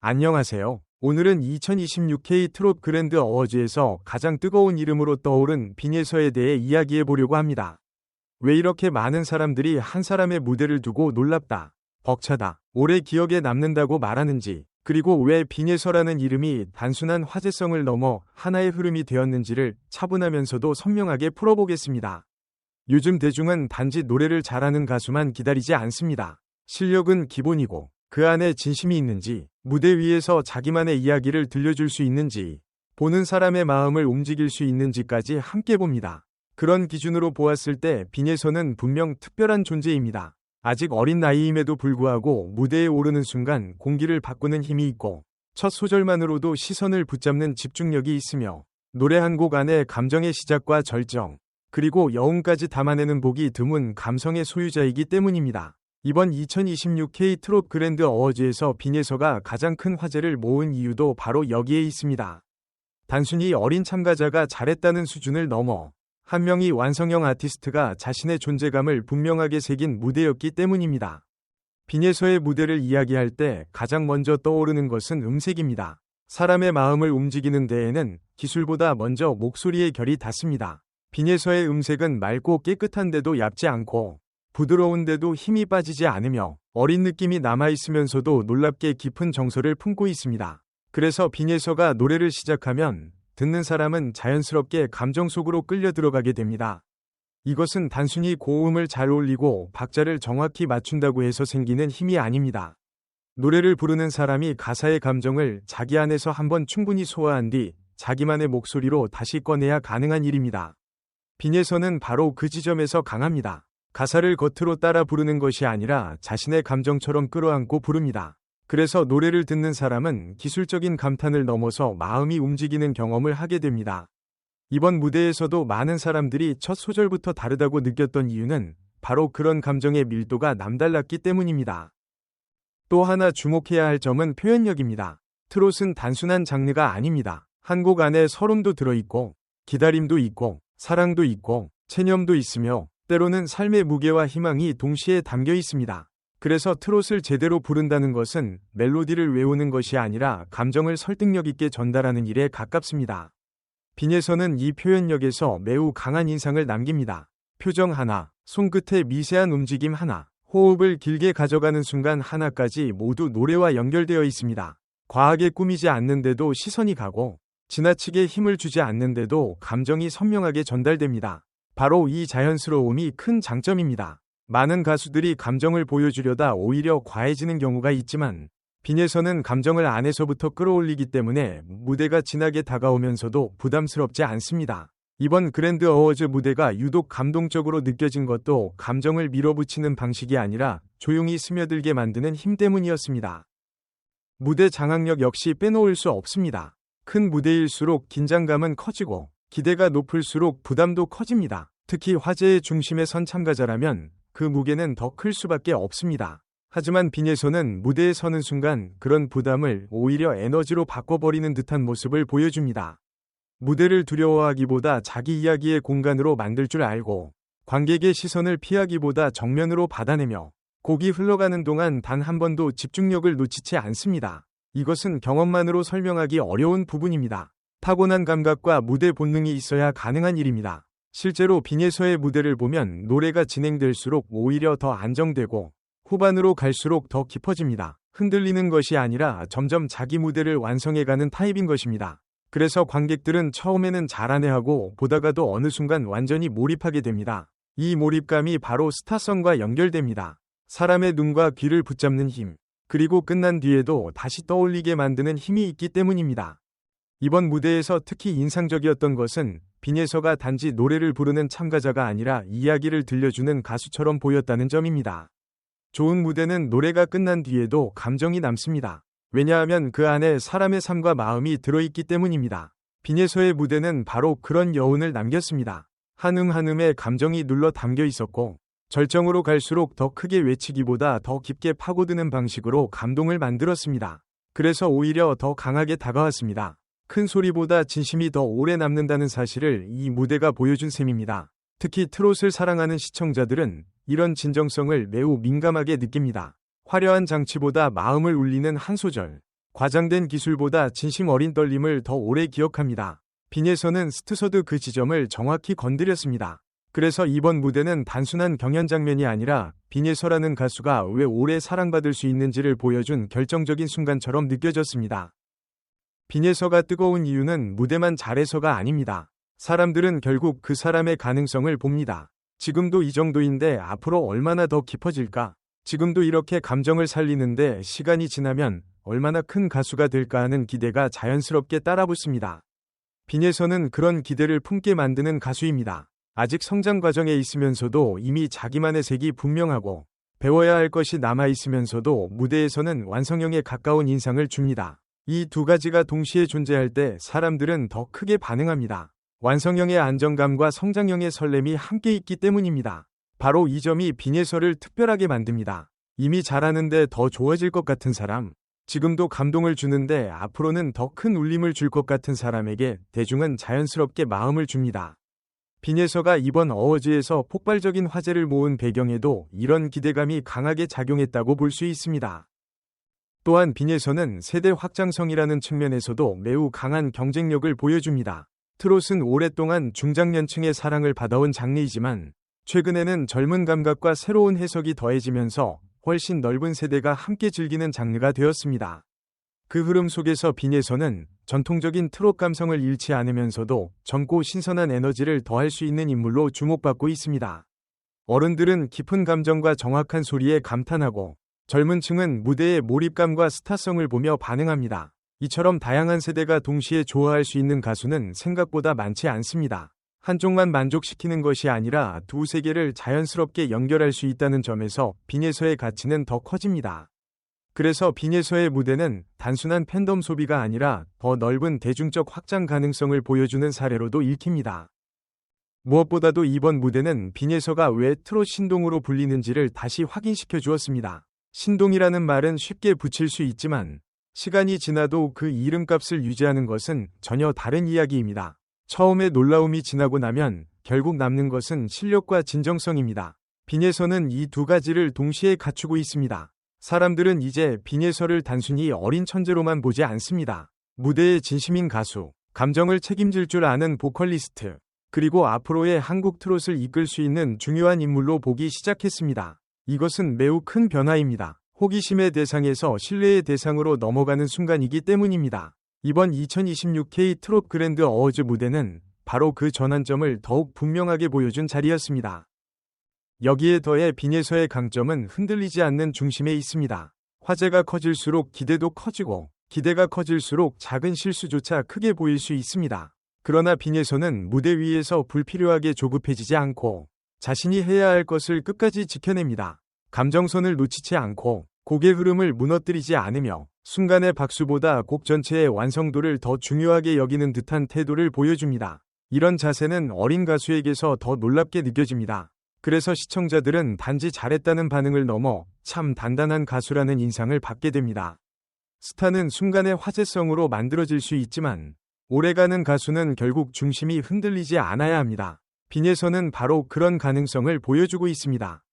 안녕하세요. 오늘은 2026K 트롯 그랜드 어워즈에서 가장 뜨거운 이름으로 떠오른 빈예서에 대해 이야기해 보려고 합니다. 왜 이렇게 많은 사람들이 한 사람의 무대를 두고 놀랍다, 벅차다, 오래 기억에 남는다고 말하는지, 그리고 왜 빈예서라는 이름이 단순한 화제성을 넘어 하나의 흐름이 되었는지를 차분하면서도 선명하게 풀어보겠습니다. 요즘 대중은 단지 노래를 잘하는 가수만 기다리지 않습니다. 실력은 기본이고 그 안에 진심이 있는지, 무대 위에서 자기만의 이야기를 들려줄 수 있는지, 보는 사람의 마음을 움직일 수 있는지까지 함께 봅니다. 그런 기준으로 보았을 때 빈예서는 분명 특별한 존재입니다. 아직 어린 나이임에도 불구하고 무대에 오르는 순간 공기를 바꾸는 힘이 있고, 첫 소절만으로도 시선을 붙잡는 집중력이 있으며, 노래 한 곡 안에 감정의 시작과 절정, 그리고 여운까지 담아내는 보기 드문 감성의 소유자이기 때문입니다. 이번 2026K 트롯 그랜드 어워즈에서 빈예서가 가장 큰 화제를 모은 이유도 바로 여기에 있습니다. 단순히 어린 참가자가 잘했다는 수준을 넘어 한 명의 완성형 아티스트가 자신의 존재감을 분명하게 새긴 무대였기 때문입니다. 빈예서의 무대를 이야기할 때 가장 먼저 떠오르는 것은 음색입니다. 사람의 마음을 움직이는 데에는 기술보다 먼저 목소리의 결이 닿습니다. 빈예서의 음색은 맑고 깨끗한데도 얇지 않고 부드러운데도 힘이 빠지지 않으며 어린 느낌이 남아있으면서도 놀랍게 깊은 정서를 품고 있습니다. 그래서 빈예서가 노래를 시작하면 듣는 사람은 자연스럽게 감정 속으로 끌려 들어가게 됩니다. 이것은 단순히 고음을 잘 올리고 박자를 정확히 맞춘다고 해서 생기는 힘이 아닙니다. 노래를 부르는 사람이 가사의 감정을 자기 안에서 한번 충분히 소화한 뒤 자기만의 목소리로 다시 꺼내야 가능한 일입니다. 빈예서는 바로 그 지점에서 강합니다. 가사를 겉으로 따라 부르는 것이 아니라 자신의 감정처럼 끌어안고 부릅니다. 그래서 노래를 듣는 사람은 기술적인 감탄을 넘어서 마음이 움직이는 경험을 하게 됩니다. 이번 무대에서도 많은 사람들이 첫 소절부터 다르다고 느꼈던 이유는 바로 그런 감정의 밀도가 남달랐기 때문입니다. 또 하나 주목해야 할 점은 표현력입니다. 트롯은 단순한 장르가 아닙니다. 한 곡 안에 서름도 들어있고, 기다림도 있고, 사랑도 있고, 체념도 있으며, 때로는 삶의 무게와 희망이 동시에 담겨 있습니다. 그래서 트롯을 제대로 부른다는 것은 멜로디를 외우는 것이 아니라 감정을 설득력 있게 전달하는 일에 가깝습니다. 빈예서는 이 표현력에서 매우 강한 인상을 남깁니다. 표정 하나, 손끝의 미세한 움직임 하나, 호흡을 길게 가져가는 순간 하나까지 모두 노래와 연결되어 있습니다. 과하게 꾸미지 않는데도 시선이 가고, 지나치게 힘을 주지 않는데도 감정이 선명하게 전달됩니다. 바로 이 자연스러움이 큰 장점입니다. 많은 가수들이 감정을 보여주려다 오히려 과해지는 경우가 있지만 빈예서는 감정을 안에서부터 끌어올리기 때문에 무대가 진하게 다가오면서도 부담스럽지 않습니다. 이번 그랜드 어워즈 무대가 유독 감동적으로 느껴진 것도 감정을 밀어붙이는 방식이 아니라 조용히 스며들게 만드는 힘 때문이었습니다. 무대 장악력 역시 빼놓을 수 없습니다. 큰 무대일수록 긴장감은 커지고 기대가 높을수록 부담도 커집니다. 특히 화제의 중심에 선 참가자라면 그 무게는 더 클 수밖에 없습니다. 하지만 빈예서는 무대에 서는 순간 그런 부담을 오히려 에너지로 바꿔버리는 듯한 모습을 보여줍니다. 무대를 두려워하기보다 자기 이야기의 공간으로 만들 줄 알고, 관객의 시선을 피하기보다 정면으로 받아내며 곡이 흘러가는 동안 단 한 번도 집중력을 놓치지 않습니다. 이것은 경험만으로 설명하기 어려운 부분입니다. 타고난 감각과 무대 본능이 있어야 가능한 일입니다. 실제로 빈예서의 무대를 보면 노래가 진행될수록 오히려 더 안정되고 후반으로 갈수록 더 깊어집니다. 흔들리는 것이 아니라 점점 자기 무대를 완성해가는 타입인 것입니다. 그래서 관객들은 처음에는 잘하네 하고 보다가도 어느 순간 완전히 몰입하게 됩니다. 이 몰입감이 바로 스타성과 연결됩니다. 사람의 눈과 귀를 붙잡는 힘, 그리고 끝난 뒤에도 다시 떠올리게 만드는 힘이 있기 때문입니다. 이번 무대에서 특히 인상적이었던 것은 빈예서가 단지 노래를 부르는 참가자가 아니라 이야기를 들려주는 가수처럼 보였다는 점입니다. 좋은 무대는 노래가 끝난 뒤에도 감정이 남습니다. 왜냐하면 그 안에 사람의 삶과 마음이 들어있기 때문입니다. 빈예서의 무대는 바로 그런 여운을 남겼습니다. 한음 한음에 감정이 눌러 담겨 있었고, 절정으로 갈수록 더 크게 외치기보다 더 깊게 파고드는 방식으로 감동을 만들었습니다. 그래서 오히려 더 강하게 다가왔습니다. 큰 소리보다 진심이 더 오래 남는다는 사실을 이 무대가 보여준 셈입니다. 특히 트롯을 사랑하는 시청자들은 이런 진정성을 매우 민감하게 느낍니다. 화려한 장치보다 마음을 울리는 한 소절, 과장된 기술보다 진심 어린 떨림을 더 오래 기억합니다. 빈에서는 스튜어드 그 지점을 정확히 건드렸습니다. 그래서 이번 무대는 단순한 경연 장면이 아니라 빈에서라는 가수가 왜 오래 사랑받을 수 있는지를 보여준 결정적인 순간처럼 느껴졌습니다. 빈에서가 뜨거운 이유는 무대만 잘해서가 아닙니다. 사람들은 결국 그 사람의 가능성을 봅니다. 지금도 이 정도인데 앞으로 얼마나 더 깊어질까? 지금도 이렇게 감정을 살리는데 시간이 지나면 얼마나 큰 가수가 될까 하는 기대가 자연스럽게 따라붙습니다. 빈에서는 그런 기대를 품게 만드는 가수입니다. 아직 성장 과정에 있으면서도 이미 자기만의 색이 분명하고 배워야 할 것이 남아있으면서도 무대에서는 완성형에 가까운 인상을 줍니다. 이 두 가지가 동시에 존재할 때 사람들은 더 크게 반응합니다. 완성형의 안정감과 성장형의 설렘이 함께 있기 때문입니다. 바로 이 점이 빈에서를 특별하게 만듭니다. 이미 잘하는데 더 좋아질 것 같은 사람, 지금도 감동을 주는데 앞으로는 더 큰 울림을 줄 것 같은 사람에게 대중은 자연스럽게 마음을 줍니다. 빈에서가 이번 어워즈에서 폭발적인 화제를 모은 배경에도 이런 기대감이 강하게 작용했다고 볼 수 있습니다. 또한 빈에서는 세대 확장성이라는 측면에서도 매우 강한 경쟁력을 보여줍니다. 트롯은 오랫동안 중장년층의 사랑을 받아온 장르이지만 최근에는 젊은 감각과 새로운 해석이 더해지면서 훨씬 넓은 세대가 함께 즐기는 장르가 되었습니다. 그 흐름 속에서 빈에서는 전통적인 트롯 감성을 잃지 않으면서도 젊고 신선한 에너지를 더할 수 있는 인물로 주목받고 있습니다. 어른들은 깊은 감정과 정확한 소리에 감탄하고 젊은 층은 무대의 몰입감과 스타성을 보며 반응합니다. 이처럼 다양한 세대가 동시에 좋아할 수 있는 가수는 생각보다 많지 않습니다. 한쪽만 만족시키는 것이 아니라 두 세계를 자연스럽게 연결할 수 있다는 점에서 빈에서의 가치는 더 커집니다. 그래서 빈에서의 무대는 단순한 팬덤 소비가 아니라 더 넓은 대중적 확장 가능성을 보여주는 사례로도 읽힙니다. 무엇보다도 이번 무대는 빈에서가 왜 트롯 신동으로 불리는지를 다시 확인시켜 주었습니다. 신동이라는 말은 쉽게 붙일 수 있지만 시간이 지나도 그 이름값을 유지하는 것은 전혀 다른 이야기입니다. 처음에 놀라움이 지나고 나면 결국 남는 것은 실력과 진정성입니다. 빈에서는 이 두 가지를 동시에 갖추고 있습니다. 사람들은 이제 빈에서를 단순히 어린 천재로만 보지 않습니다. 무대의 진심인 가수, 감정을 책임질 줄 아는 보컬리스트, 그리고 앞으로의 한국 트롯을 이끌 수 있는 중요한 인물로 보기 시작했습니다. 이것은 매우 큰 변화입니다. 호기심의 대상에서 신뢰의 대상으로 넘어가는 순간이기 때문입니다. 이번 2026K 트롯 그랜드 어워즈 무대는 바로 그 전환점을 더욱 분명하게 보여준 자리였습니다. 여기에 더해 빈에서의 강점은 흔들리지 않는 중심에 있습니다. 화제가 커질수록 기대도 커지고 기대가 커질수록 작은 실수조차 크게 보일 수 있습니다. 그러나 빈에서는 무대 위에서 불필요하게 조급해지지 않고 자신이 해야 할 것을 끝까지 지켜냅니다. 감정선을 놓치지 않고 곡의 흐름을 무너뜨리지 않으며 순간의 박수보다 곡 전체의 완성도를 더 중요하게 여기는 듯한 태도를 보여줍니다. 이런 자세는 어린 가수에게서 더 놀랍게 느껴집니다. 그래서 시청자들은 단지 잘했다는 반응을 넘어 참 단단한 가수라는 인상을 받게 됩니다. 스타는 순간의 화제성으로 만들어질 수 있지만 오래가는 가수는 결국 중심이 흔들리지 않아야 합니다. 빈에서는 바로 그런 가능성을 보여주고 있습니다.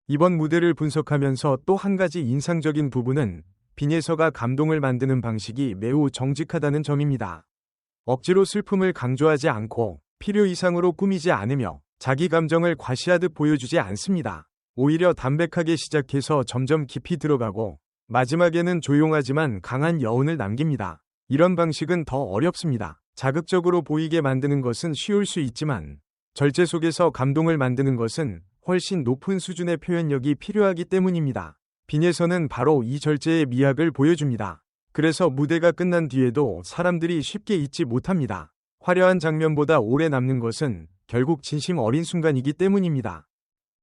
이번 무대를 분석하면서 또 한 가지 인상적인 부분은 빈에서가 감동을 만드는 방식이 매우 정직하다는 점입니다. 억지로 슬픔을 강조하지 않고 필요 이상으로 꾸미지 않으며 자기 감정을 과시하듯 보여주지 않습니다. 오히려 담백하게 시작해서 점점 깊이 들어가고 마지막에는 조용하지만 강한 여운을 남깁니다. 이런 방식은 더 어렵습니다. 자극적으로 보이게 만드는 것은 쉬울 수 있지만 절제 속에서 감동을 만드는 것은 훨씬 높은 수준의 표현력이 필요하기 때문입니다. 빈에서는 바로 이 절제의 미학을 보여줍니다. 그래서 무대가 끝난 뒤에도 사람들이 쉽게 잊지 못합니다. 화려한 장면보다 오래 남는 것은 결국 진심 어린 순간이기 때문입니다.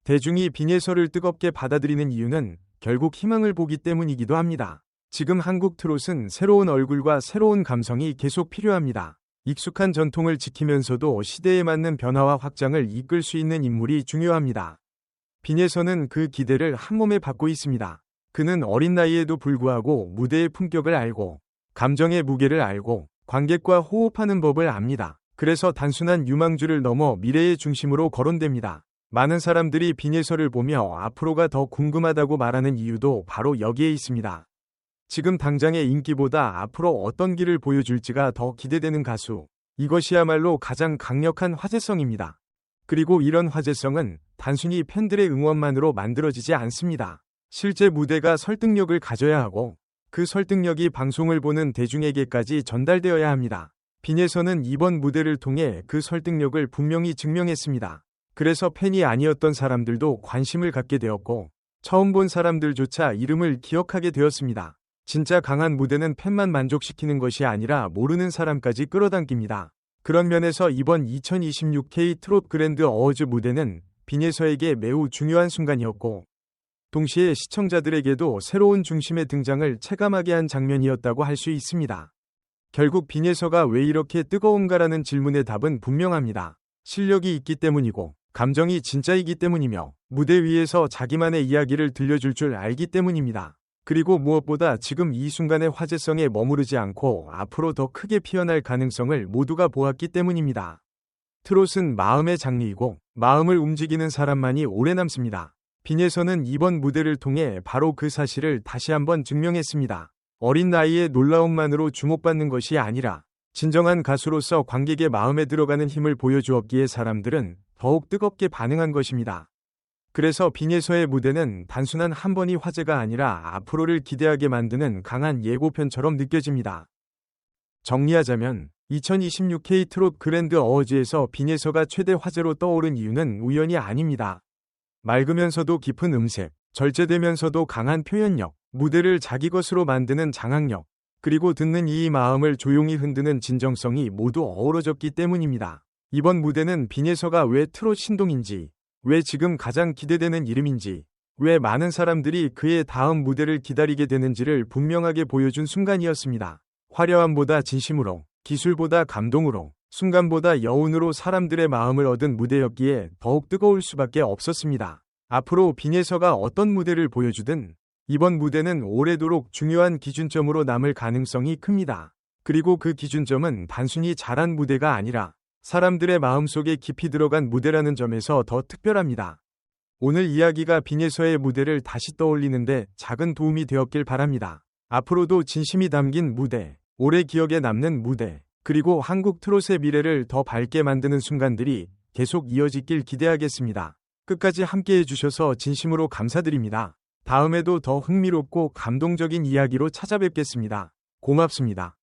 대중이 빈에서를 뜨겁게 받아들이는 이유는 결국 희망을 보기 때문이기도 합니다. 지금 한국 트롯은 새로운 얼굴과 새로운 감성이 계속 필요합니다. 익숙한 전통을 지키면서도 시대에 맞는 변화와 확장을 이끌 수 있는 인물이 중요합니다. 빈에서는 그 기대를 한몸에 받고 있습니다. 그는 어린 나이에도 불구하고 무대의 품격을 알고 감정의 무게를 알고 관객과 호흡하는 법을 압니다. 그래서 단순한 유망주를 넘어 미래의 중심으로 거론됩니다. 많은 사람들이 빈에서를 보며 앞으로가 더 궁금하다고 말하는 이유도 바로 여기에 있습니다. 지금 당장의 인기보다 앞으로 어떤 길을 보여줄지가 더 기대되는 가수. 이것이야말로 가장 강력한 화제성입니다. 그리고 이런 화제성은 단순히 팬들의 응원만으로 만들어지지 않습니다. 실제 무대가 설득력을 가져야 하고 그 설득력이 방송을 보는 대중에게까지 전달되어야 합니다. 빈예서는 이번 무대를 통해 그 설득력을 분명히 증명했습니다. 그래서 팬이 아니었던 사람들도 관심을 갖게 되었고 처음 본 사람들조차 이름을 기억하게 되었습니다. 진짜 강한 무대는 팬만 만족시키는 것이 아니라 모르는 사람까지 끌어당깁니다. 그런 면에서 이번 2026 K-트롯 그랜드 어워즈 무대는 빈예서에게 매우 중요한 순간이었고 동시에 시청자들에게도 새로운 중심의 등장을 체감하게 한 장면이었다고 할 수 있습니다. 결국 빈예서가 왜 이렇게 뜨거운가라는 질문의 답은 분명합니다. 실력이 있기 때문이고 감정이 진짜이기 때문이며 무대 위에서 자기만의 이야기를 들려줄 줄 알기 때문입니다. 그리고 무엇보다 지금 이 순간의 화제성에 머무르지 않고 앞으로 더 크게 피어날 가능성을 모두가 보았기 때문입니다. 트롯은 마음의 장르이고 마음을 움직이는 사람만이 오래 남습니다. 빈예서는 이번 무대를 통해 바로 그 사실을 다시 한번 증명했습니다. 어린 나이의 놀라움만으로 주목받는 것이 아니라 진정한 가수로서 관객의 마음에 들어가는 힘을 보여주었기에 사람들은 더욱 뜨겁게 반응한 것입니다. 그래서 빈예서의 무대는 단순한 한 번의 화제가 아니라 앞으로를 기대하게 만드는 강한 예고편처럼 느껴집니다. 정리하자면 2026 K-트롯 그랜드 어워즈에서 빈예서가 최대 화제로 떠오른 이유는 우연이 아닙니다. 맑으면서도 깊은 음색, 절제되면서도 강한 표현력, 무대를 자기 것으로 만드는 장악력, 그리고 듣는 이의 마음을 조용히 흔드는 진정성이 모두 어우러졌기 때문입니다. 이번 무대는 빈예서가 왜 트롯 신동인지, 왜 지금 가장 기대되는 이름인지, 왜 많은 사람들이 그의 다음 무대를 기다리게 되는지를 분명하게 보여준 순간이었습니다. 화려함보다 진심으로, 기술보다 감동으로, 순간보다 여운으로 사람들의 마음을 얻은 무대였기에 더욱 뜨거울 수밖에 없었습니다. 앞으로 빈예서가 어떤 무대를 보여주든 이번 무대는 오래도록 중요한 기준점으로 남을 가능성이 큽니다. 그리고 그 기준점은 단순히 잘한 무대가 아니라 사람들의 마음속에 깊이 들어간 무대라는 점에서 더 특별합니다. 오늘 이야기가 빈예서의 무대를 다시 떠올리는데 작은 도움이 되었길 바랍니다. 앞으로도 진심이 담긴 무대, 오래 기억에 남는 무대, 그리고 한국 트롯의 미래를 더 밝게 만드는 순간들이 계속 이어지길 기대하겠습니다. 끝까지 함께해 주셔서 진심으로 감사드립니다. 다음에도 더 흥미롭고 감동적인 이야기로 찾아뵙겠습니다. 고맙습니다.